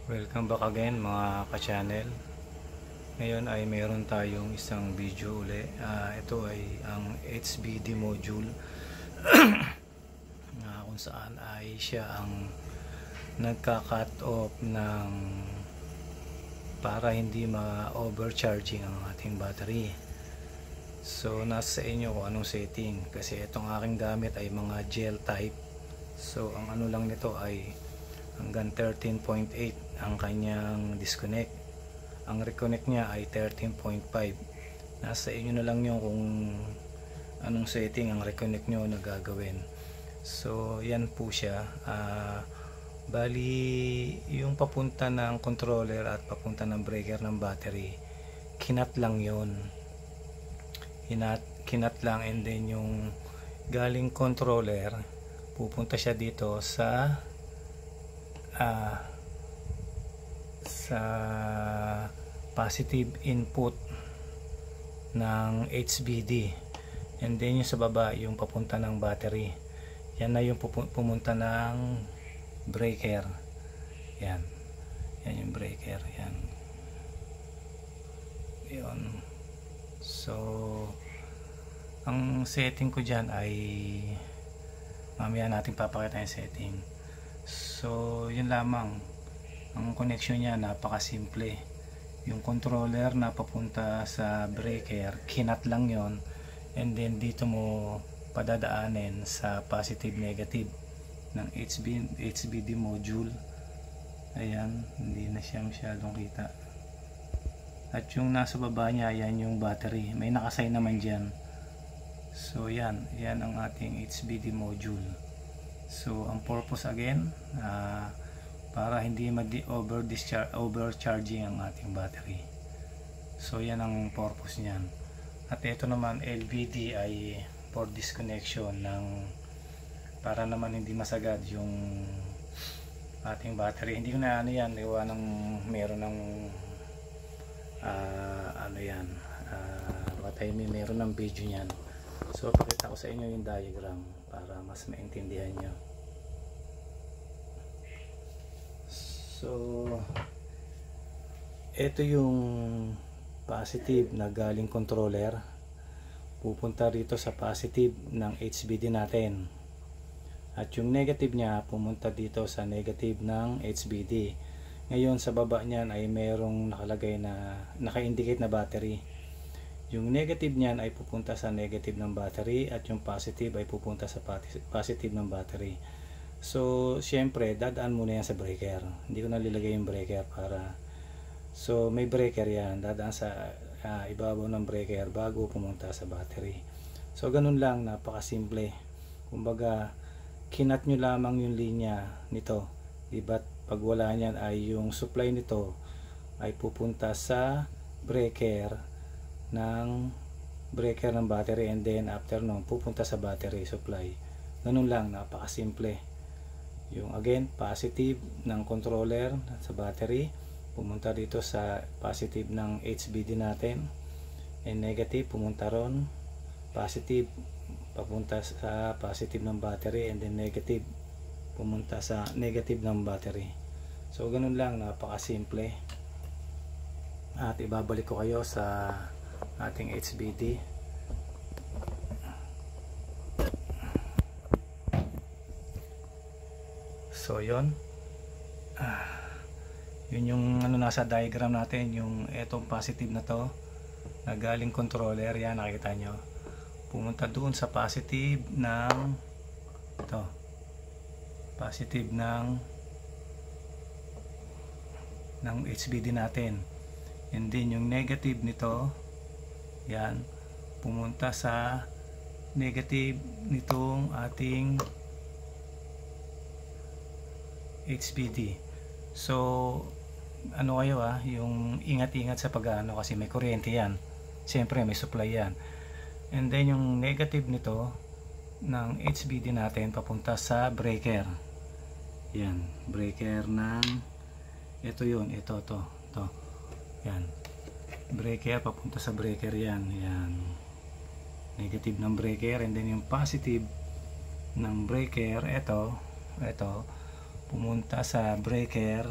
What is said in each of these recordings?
Welcome back again mga ka-channel. Ngayon ay mayroon tayong isang video uli. Ito ay ang HBD module kung saan ay siya ang nagka-cut off ng para hindi ma-overcharging ang ating battery. So nasa sa inyo kung anong setting, kasi itong aking gamit ay mga gel type. So ang ano lang nito ay hanggang 13.8 ang kanyang disconnect. Ang reconnect niya ay 13.5. Nasa inyo na lang yung kung anong setting ang reconnect nyo na gagawin. So yan po siya. Bali yung papunta ng controller at papunta ng breaker ng battery, kinat lang yon. Kinat lang, and then yung galing controller pupunta siya dito sa positive input ng HBD, and then yung sa baba yung papunta ng battery, yan na yung pumunta ng breaker. Yan yung breaker, yan yun. So ang setting ko dyan ay mamaya natin papakita yung setting. So yun lamang, ang connection niya napakasimple. Yung controller na papunta sa breaker, kinat lang yon, and then dito mo padadaanin sa positive negative ng HBD module. Ayan, hindi na siya masyadong kita. At yung nasa baba niya, yan yung battery, may nakasign naman dyan. So yan ang ating HBD module. So ang purpose again, para hindi overcharging ang ating battery. So yan ang purpose niyan. At ito naman LVD ay for disconnection ng, para naman hindi masagad yung ating battery. Hindi ko na ano yan, iwa ng meron ng meron ng video niyan. So pakita ko sa inyo yung diagram para mas maintindihan nyo. So ito yung positive na galing controller, pupunta rito sa positive ng HBD natin, at yung negative niya pumunta dito sa negative ng HBD. Ngayon sa baba niyan ay merong nakalagay na naka-indicate na battery. Yung negative niyan ay pupunta sa negative ng battery, at yung positive ay pupunta sa positive ng battery. So syempre dadaan muna yan sa breaker. Hindi ko nalilagay yung breaker para, so may breaker yan, dadaan sa ibabaw ng breaker bago pumunta sa battery. So ganun lang, napakasimple. Kumbaga kinat nyo lamang yung linya nito, diba? Pag wala nyan ay yung supply nito ay pupunta sa breaker ng battery, and then after nun pupunta sa battery supply. Ganun lang, napakasimple. Yung again, positive ng controller sa battery pumunta dito sa positive ng HBD natin, and negative pumunta ron, positive papunta sa positive ng battery, and then negative pumunta sa negative ng battery. So ganun lang, napakasimple. At ibabalik ko kayo sa ating HBD. So yun, yun yung ano nasa diagram natin, yung etong positive na to na galing controller, yan nakita nyo, pumunta doon sa positive ng ito, positive ng HBD natin, and then yung negative nito, yan pumunta sa negative nitong ating HBD. So ano kayo yung ingat-ingat sa pag-ano, kasi may kuryente yan, siyempre may supply yan, and then yung negative nito ng HBD natin papunta sa breaker. Yan, breaker ng ito, yun, ito yan, breaker papunta sa breaker, yan negative ng breaker, and then yung positive ng breaker, ito pumunta sa breaker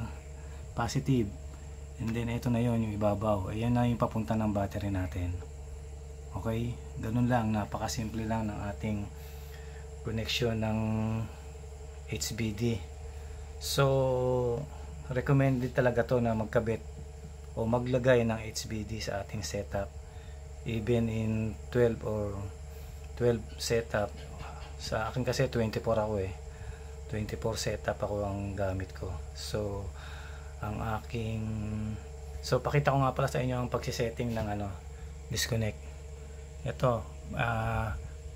positive. And then ito na yon, yung ibabaw. Ayan na yung papunta ng battery natin. Okay, ganun lang, napakasimple lang ng ating connection ng HBD. So recommended talaga to na magkabit o maglagay ng HBD sa ating setup, even in 12 or 12 setup. Sa akin kasi 24 ako 24 setup ako ang gamit ko. So ang aking, so pakita ko nga pala sa inyo ang pagsisetting ng disconnect. Ito,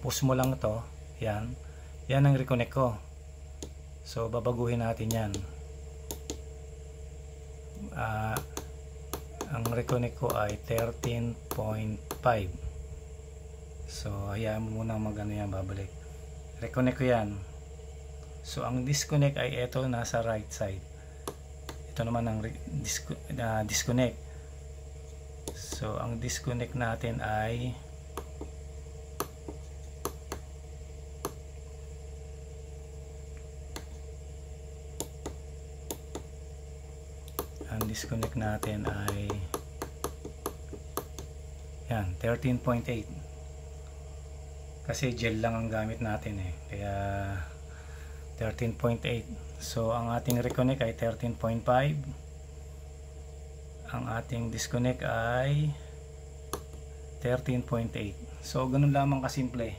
push mo lang ito, yan ang reconnect ko. So babaguhin natin yan. Ang reconnect ko ay 13.5. So hayaan mo muna yan, babalik. Reconnect ko yan. So ang disconnect ay ito, nasa right side. Ito naman ang disconnect. So ang disconnect natin ay yan, 13.8. Kasi gel lang ang gamit natin kaya 13.8. So ang ating reconnect ay 13.5. Ang ating disconnect ay 13.8. So ganun lamang kasimple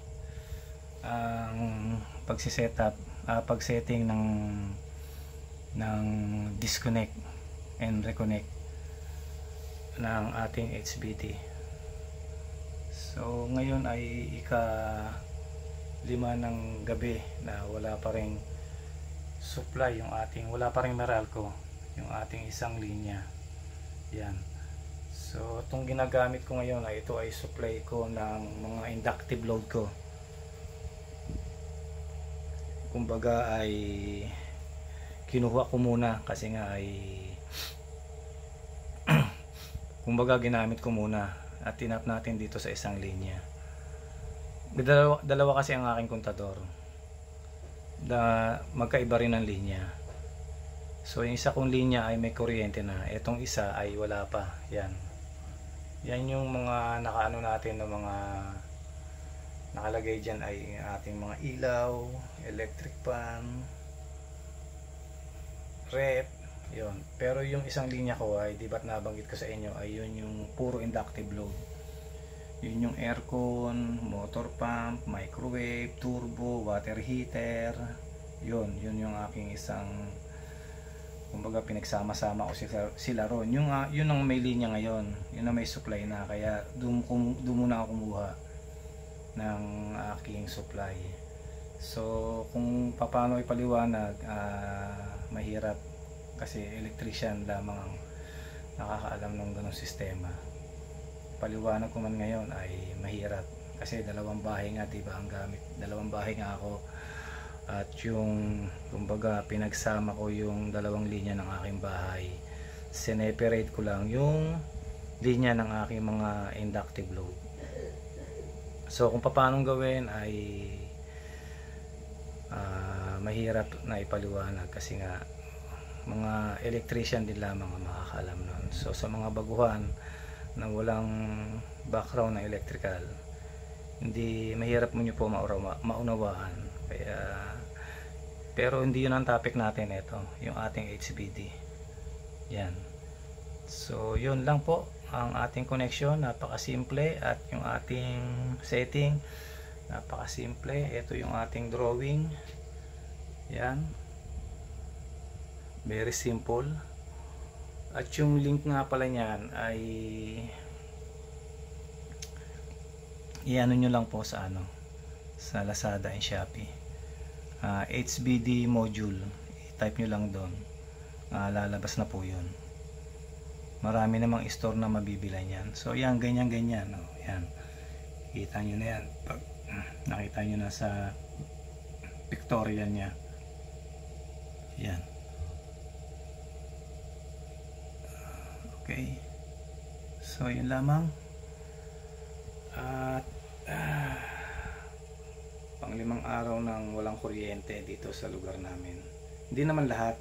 ang pagsisetup, pagsetting ng disconnect and reconnect ng ating HBD. So ngayon ay ika-5 ng gabi na wala pa ring supply wala pa ring Meralco, yung ating isang linya. Yan. So itong ginagamit ko ngayon ay ito ay supply ko ng mga inductive load ko. Kumbaga ay kinuha ko muna kasi nga ay kumbaga ginamit ko muna at tinap natin dito sa isang linya. Dalawa kasi ang aking kontador. Magkaiba rin ang linya. So yung isa kong linya ay may kuryente na, etong isa ay wala pa. Yan yung mga nakaano natin ng mga nakalagay dyan ay ating mga ilaw, electric fan, rep, yon. Pero yung isang linya ko ay, di ba't nabanggit ko sa inyo, ay yun yung puro inductive load. Yun yung aircon, motor pump, microwave, turbo, water heater. Yun yung aking isang, kumbaga pinagsama-sama ko sila ron. Yun ang may linya ngayon, yun ang may supply na, kaya doon muna ako kumuha ng aking supply. So kung paano ipaliwanag, mahirap kasi electrician lamang ang nakakaalam ng ganong sistema. Paliwanag ko man ngayon ay mahirap kasi dalawang bahay nga, diba, ang gamit. Dalawang bahay nga ako at yung kumbaga pinagsama ko yung dalawang linya ng aking bahay. Sineperate ko lang yung linya ng aking mga inductive load. So kung paano gawin ay mahirap na ipaliwanag kasi nga mga electrician din lamang ang makakaalam nun. So sa mga baguhan na walang background na electrical, hindi mahirap mo nyo po maunawaan. Pero hindi yun ang topic natin, ito yung ating HBD. Yan. So yun lang po ang ating connection, napakasimple, at yung ating setting napakasimple. Ito yung ating drawing. Yan, very simple. At yung link nga pala niyan ay iano nyo lang po sa sa Lazada and Shopee. HBD module, type nyo lang doon, lalabas na po yun. Marami namang store na mabibila niyan. So yan, ganyan. Yan, kita nyo na yan pag nakita nyo na sa pictorial nya. Yan. Okay. So yun lamang. At pang-5 araw nang walang kuryente dito sa lugar namin. Hindi naman lahat.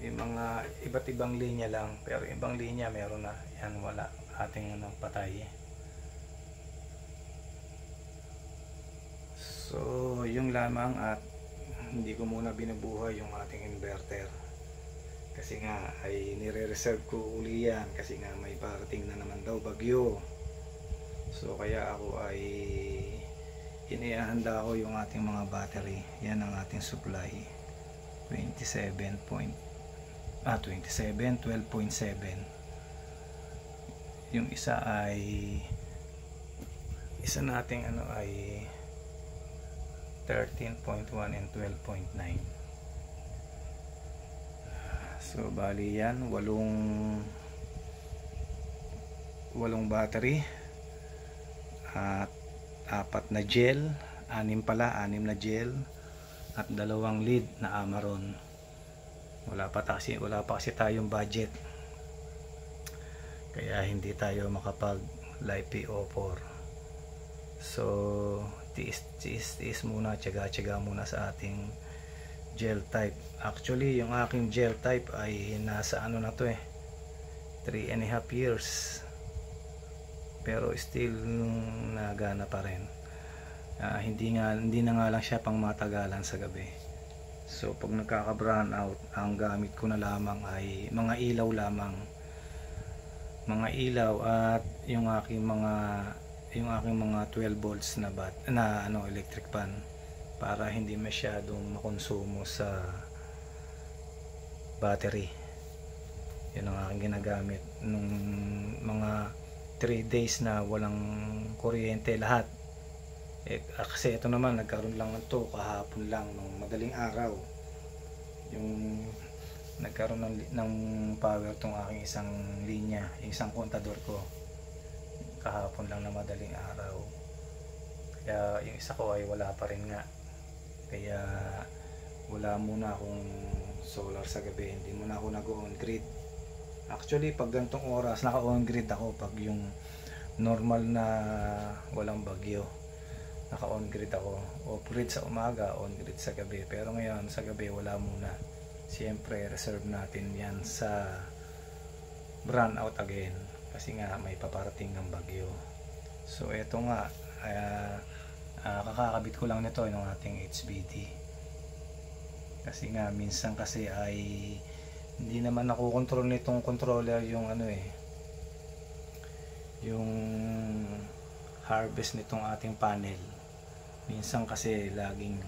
yung mga iba't ibang linya lang, pero ibang linya meron na yan, wala ating ano, patay. So yung lamang, at hindi ko muna binubuhay yung ating inverter kasi nga ay nire-reserve ko uli yan kasi nga may parating na naman daw bagyo. So kaya ako ay inihanda ko yung ating mga battery. Yan ang ating supply, 12.7. Yung isa ay isa nating ano ay 13.1 and 12.9. So bali yan, walong battery at 4 na gel, 6 na gel at 2 lead na Amaron. Wala pa kasi tayong budget, kaya hindi tayo makapag live PO4. So tiis muna, tiyaga muna sa ating gel type. Actually yung aking gel type ay nasa ano na to 3.5 years, pero still nagana pa rin. Hindi na nga lang siya pang matagalan sa gabi. So pag nagkaka-brown out, ang gamit ko na lamang ay mga ilaw lamang, mga ilaw at yung aking mga 12 volts na electric fan, para hindi masyadong makonsumo sa battery. Yun ang aking ginagamit nung mga 3 days na walang kuryente lahat. Kasi ito naman nagkaroon lang ito kahapon lang nung madaling araw, yung nagkaroon ng power tong aking isang linya, yung isang kontador ko kahapon lang na madaling araw. Kaya yung isa ko ay wala pa rin nga, kaya wala muna akong solar sa gabi, hindi muna ako nag-on grid. Actually pag ganitong oras naka-on grid ako, pag yung normal na walang bagyo naka-on grid ako, off grid sa umaga, on grid sa gabi. Pero ngayon sa gabi wala muna, siyempre reserve natin yan sa brown out again kasi nga may paparating ng bagyo. So eto nga, kakakabit ko lang nito yung ating HBD kasi nga minsan kasi ay hindi naman nakokontrol nitong controller yung yung harvest nitong ating panel. Minsan kasi laging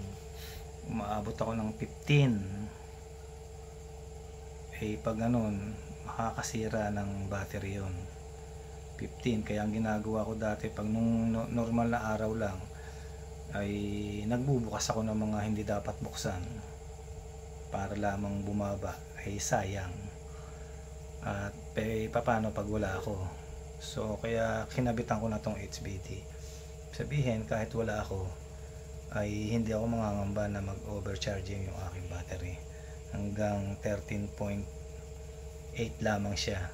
umaabot ako ng 15, pag ganun makakasira ng battery yon, 15. Kaya ang ginagawa ko dati pag nung normal na araw lang ay nagbubukas ako ng mga hindi dapat buksan para lamang bumaba, ay sayang. At paano pag wala ako? So kaya kinabitan ko na tong HBD. Sabihin kahit wala ako ay hindi ako mangangamba na mag overcharging yung aking battery. Hanggang 13.8 lamang siya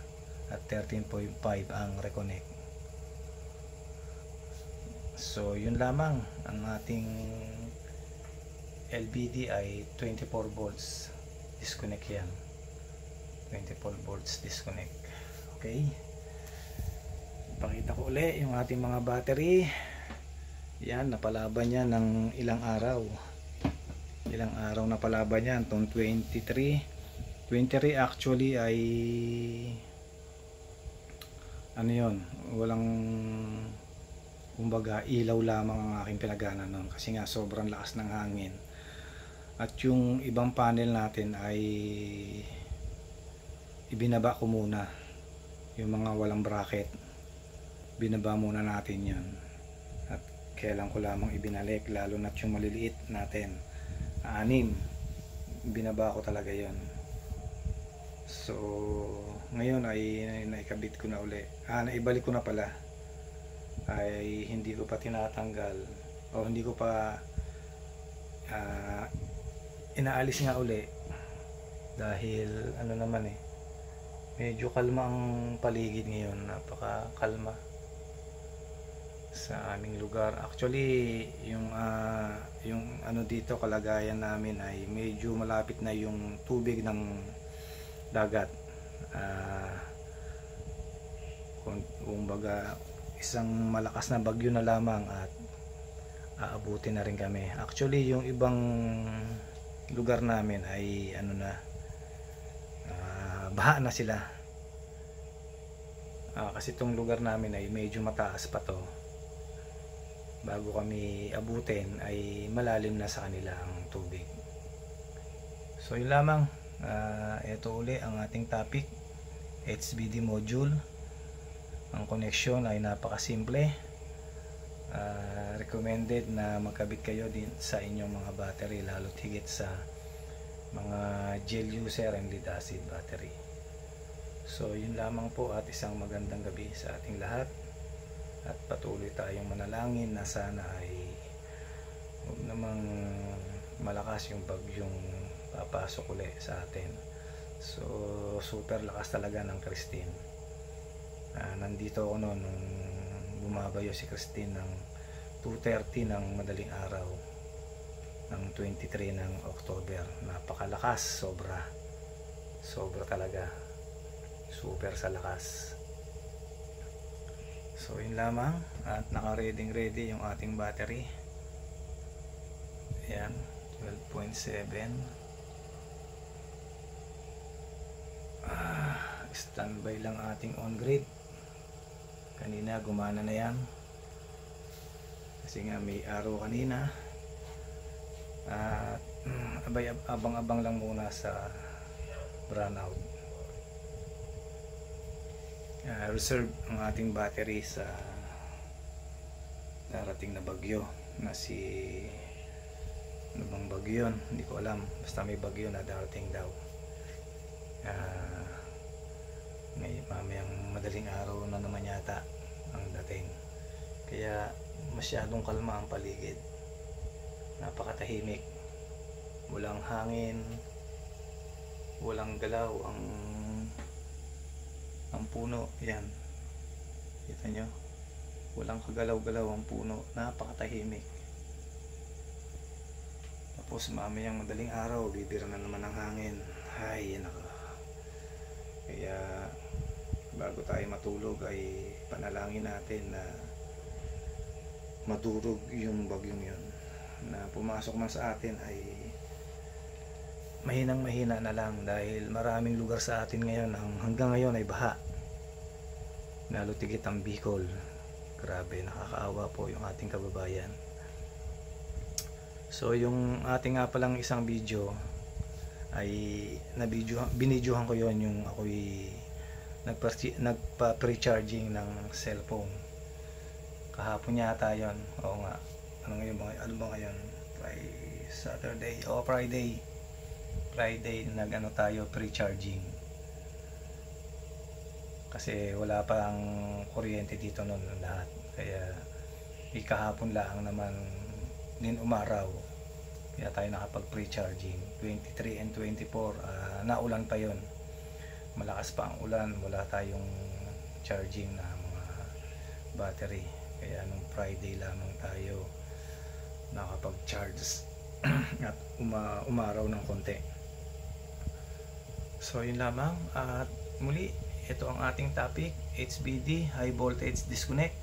at 13.5 ang reconnect. So yun lamang, ang ating LBD ay 24 volts disconnect yan, 24 volts disconnect. Okay, pakita ko uli yung ating mga battery. Yan, napalaban yan ng ilang araw napalaban yan. Itong 23 actually ay ano yun, walang, kumbaga ilaw lamang ang aking pinagana nun kasi nga sobrang lakas ng hangin. At yung ibang panel natin ay ibinaba ko muna, yung mga walang bracket binaba muna natin yan, at kailan ko lamang ibinalik, lalo na yung maliliit natin 6, binaba ko talaga yon. So ngayon ay naikabit ko na uli, naibalik ko na pala, ay hindi ko pa tinatanggal o hindi ko pa inaalis nga uli dahil ano naman medyo kalma ang paligid ngayon, napaka kalma sa aming lugar. Actually yung ano dito kalagayan namin ay medyo malapit na yung tubig ng dagat. Kumbaga isang malakas na bagyo na lamang at aabutin na rin kami. Actually yung ibang lugar namin ay baha na sila. Kasi itong lugar namin ay medyo mataas pa to. Bago kami abutin ay malalim na sa kanila ang tubig. So yun lamang. Ito uli ang ating topic, HBD module. Ang connection ay napakasimple. Recommended na magkabit kayo din sa inyong mga battery, lalo higit sa mga gel user and lead acid battery. So yun lamang po, at isang magandang gabi sa ating lahat, at patuloy tayong manalangin na sana ay huwag namang malakas yung bagyong papasok uli sa atin. So super lakas talaga ng Christine. Nandito ako noon nung bumabayo si Christine ng 2:30 ng madaling araw ng 23 ng October. Napakalakas, sobra talaga, super sa lakas. So yun lamang, at naka-ready yung ating battery. Ayan, 12.7. Standby lang ating on-grid. Kanina gumana na yan kasi nga may araw kanina. At abang-abang lang muna sa brownout. Reserve ang ating battery sa darating na bagyo na si ano bang bagyo yun? Hindi ko alam, basta may bagyo na darating daw. Mamayang madaling araw na naman yata ang dating, kaya masyadong kalma ang paligid. Napakatahimik, walang hangin, walang galaw ang puno. Yan, kita nyo, walang kagalaw-galaw ang puno, napakatahimik. Tapos mamayang madaling araw bibira na naman ang hangin. Ay nako. Kaya bago tayo matulog ay panalangin natin na madurog yung bagyong yun na pumasok man sa atin, ay mahinang-mahina na lang, dahil maraming lugar sa atin ngayon hanggang ngayon ay baha. Lalo tigit ang Bicol. Grabe, nakakaawa po yung ating kababayan. So yung ating nga palang isang video ay binidyohan ko yon, yung ako'y nagpa-pre-charging ng cellphone kahapon yata yon. Oo nga, ano ba ngayon? Friday nag-ano tayo, pre-charging, kasi wala pa ang kuryente dito noon lahat. Kaya kahapon lang naman din umaraw, kaya tayo nakapag pre-charging. 23 and 24 naulan pa yon, malakas pa ang ulan, wala tayong charging na mga battery. Kaya nung Friday lamang tayo nakapag-charge at umaraw ng konti. So yun lamang, at muli ito ang ating topic, HBD, high voltage disconnect.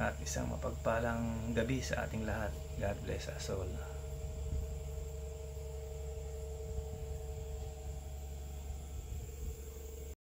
At isang mapagpalang gabi sa ating lahat. God bless us all.